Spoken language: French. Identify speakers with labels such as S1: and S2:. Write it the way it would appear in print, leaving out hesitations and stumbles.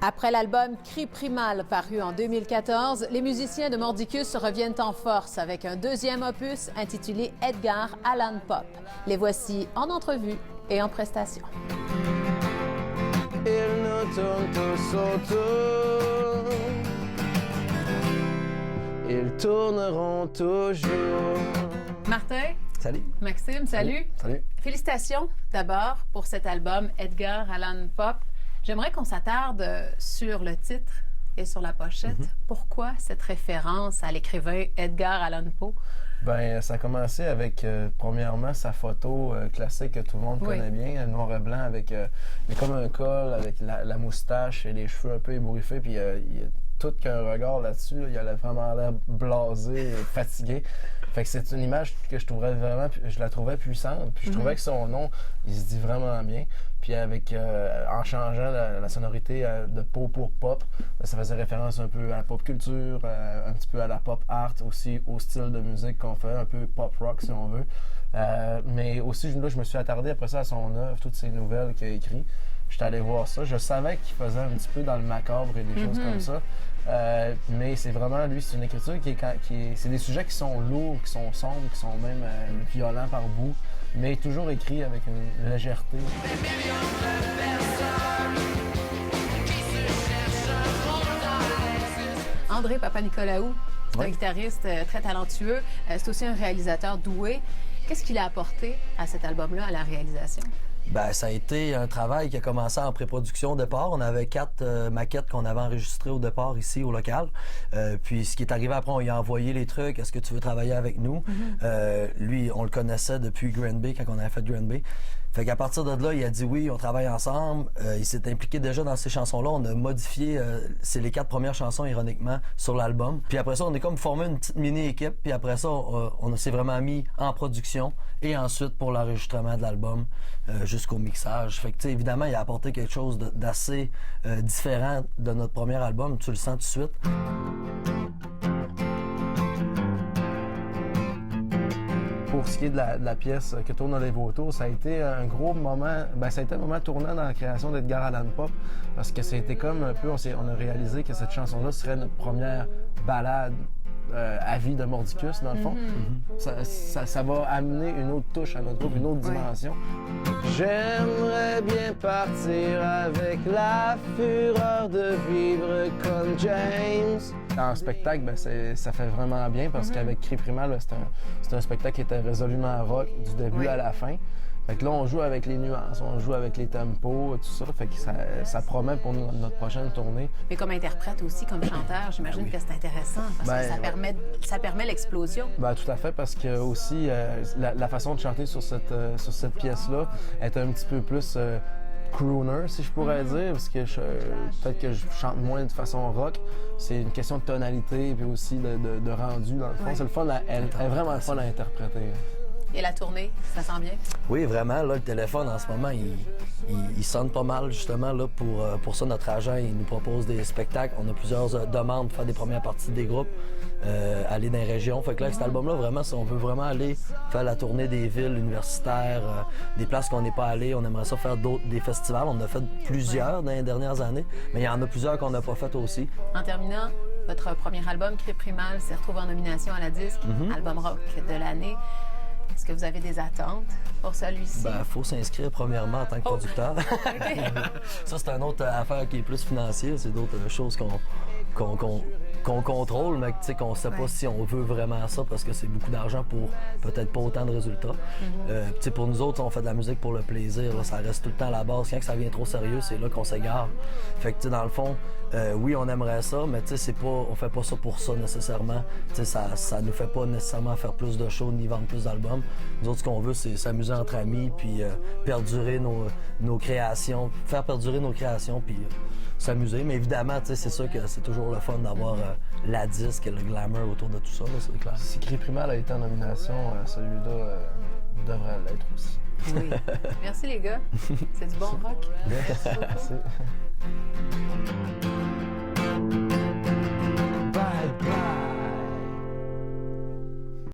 S1: Après l'album Cri Primal paru en 2014, les musiciens de Mordicus reviennent en force avec un deuxième opus intitulé Edgar Allan Pop. Les voici en entrevue et en prestation.
S2: Ils nous tournent tous autour, ils tourneront toujours.
S1: Martin.
S3: Salut.
S1: Maxime, salut.
S3: Salut.
S1: Félicitations d'abord pour cet album Edgar Allan Pop. J'aimerais qu'on s'attarde sur le titre et sur la pochette. Pourquoi cette référence à l'écrivain Edgar Allan Poe?
S2: Ben, ça a commencé avec, premièrement, sa photo classique que tout le monde connaît bien, noir et blanc, avec comme un col, avec la moustache et les cheveux un peu ébouriffés, puis il y a tout qu'un regard là-dessus. Là, il a vraiment l'air blasé, fatigué. Fait que c'est une image que je la trouvais puissante. Puis je trouvais que son nom, il se dit vraiment bien. Puis avec, en changeant la sonorité de Poe pour pop, ça faisait référence un peu à la pop culture, un petit peu à la pop art aussi, au style de musique qu'on fait, un peu pop rock si on veut. Mais aussi, là, je me suis attardé après ça à son œuvre, toutes ces nouvelles qu'il a écrites. J'étais allé voir ça. Je savais qu'il faisait un petit peu dans le macabre et des choses comme ça. Mais c'est vraiment, lui, c'est une écriture c'est des sujets qui sont lourds, qui sont sombres, qui sont même violents par bout, mais toujours écrits avec une légèreté.
S1: André Papanicolaou, c'est un guitariste très talentueux. C'est aussi un réalisateur doué. Qu'est-ce qu'il a apporté à cet album-là, à la réalisation?
S3: Ben, ça a été un travail qui a commencé en pré-production au départ. On avait 4 maquettes qu'on avait enregistrées au départ ici au local. Puis ce qui est arrivé après, on lui a envoyé les trucs. Est-ce que tu veux travailler avec nous? Lui, on le connaissait depuis Granby, quand on avait fait Granby. Fait qu'à partir de là, il a dit oui, on travaille ensemble. Il s'est impliqué déjà dans ces chansons-là. On a modifié, c'est les 4 premières chansons, ironiquement, sur l'album. Puis après ça, on est comme formé une petite mini-équipe. Puis après ça, on s'est vraiment mis en production. Et ensuite, pour l'enregistrement de l'album, jusqu'au mixage. Fait que, tu sais, évidemment, il a apporté quelque chose d'assez différent de notre premier album. Tu le sens tout de suite.
S2: Pour ce qui est de la pièce que tourne Olive autour, ça a été un gros moment, ça a été un moment tournant dans la création d'Edgar Allan Pop, parce que c'était comme un peu, on a réalisé que cette chanson-là serait notre première ballade à vie de Mordicus, dans le fond. Ça va amener une autre touche à notre groupe, une autre dimension. J'aimerais bien partir avec la fureur de vivre comme James. En spectacle, ça fait vraiment bien parce qu'avec Cri Primal, c'est un spectacle qui était résolument rock du début à la fin. Fait que là, on joue avec les nuances, on joue avec les tempos, tout ça. Fait que ça promet pour notre prochaine tournée.
S1: Mais comme interprète aussi, comme chanteur, j'imagine que c'est intéressant parce que ça permet l'explosion.
S2: Tout à fait, parce que aussi, la façon de chanter sur cette pièce-là est un petit peu plus crooner, si je pourrais dire, parce que peut-être que je chante moins de façon rock. C'est une question de tonalité et puis aussi de rendu, dans le fond. C'est le fun, elle est vraiment le fun à interpréter.
S1: Et la tournée, ça sent bien?
S3: Oui, vraiment. Là, le téléphone, en ce moment, il sonne pas mal, justement. Là, pour ça, notre agent, il nous propose des spectacles. On a plusieurs demandes pour faire des premières parties des groupes, aller dans les régions. Fait que là, avec cet album-là, vraiment, si on veut vraiment aller faire la tournée des villes universitaires, des places qu'on n'est pas allé, on aimerait ça faire des festivals. On en a fait plusieurs dans les dernières années, mais il y en a plusieurs qu'on n'a pas fait aussi.
S1: En terminant, votre premier album, Cri Primal, s'est retrouvé en nomination à la disque, album rock de l'année. Est-ce que vous avez des attentes pour celui-ci?
S3: Faut s'inscrire premièrement en tant que producteur. Ça, c'est une autre affaire qui est plus financière. C'est d'autres choses qu'on contrôle, mais qu'on ne sait pas si on veut vraiment ça parce que c'est beaucoup d'argent pour peut-être pas autant de résultats. Pour nous autres, on fait de la musique pour le plaisir. Là, ça reste tout le temps à la base. Quand ça devient trop sérieux, c'est là qu'on s'égare. Fait que dans le fond, oui, on aimerait ça, mais on fait pas ça pour ça nécessairement. Ça nous fait pas nécessairement faire plus de shows ni vendre plus d'albums. Nous autres, ce qu'on veut, c'est s'amuser entre amis, puis perdurer nos créations, faire perdurer nos créations, puis s'amuser. Mais évidemment, c'est sûr que c'est toujours le fun d'avoir la disque et le glamour autour de tout ça, c'est clair.
S2: Si Cri Primal a été en nomination, celui-là devrait l'être aussi.
S1: Oui. Merci les gars. C'est du bon rock.
S2: Merci.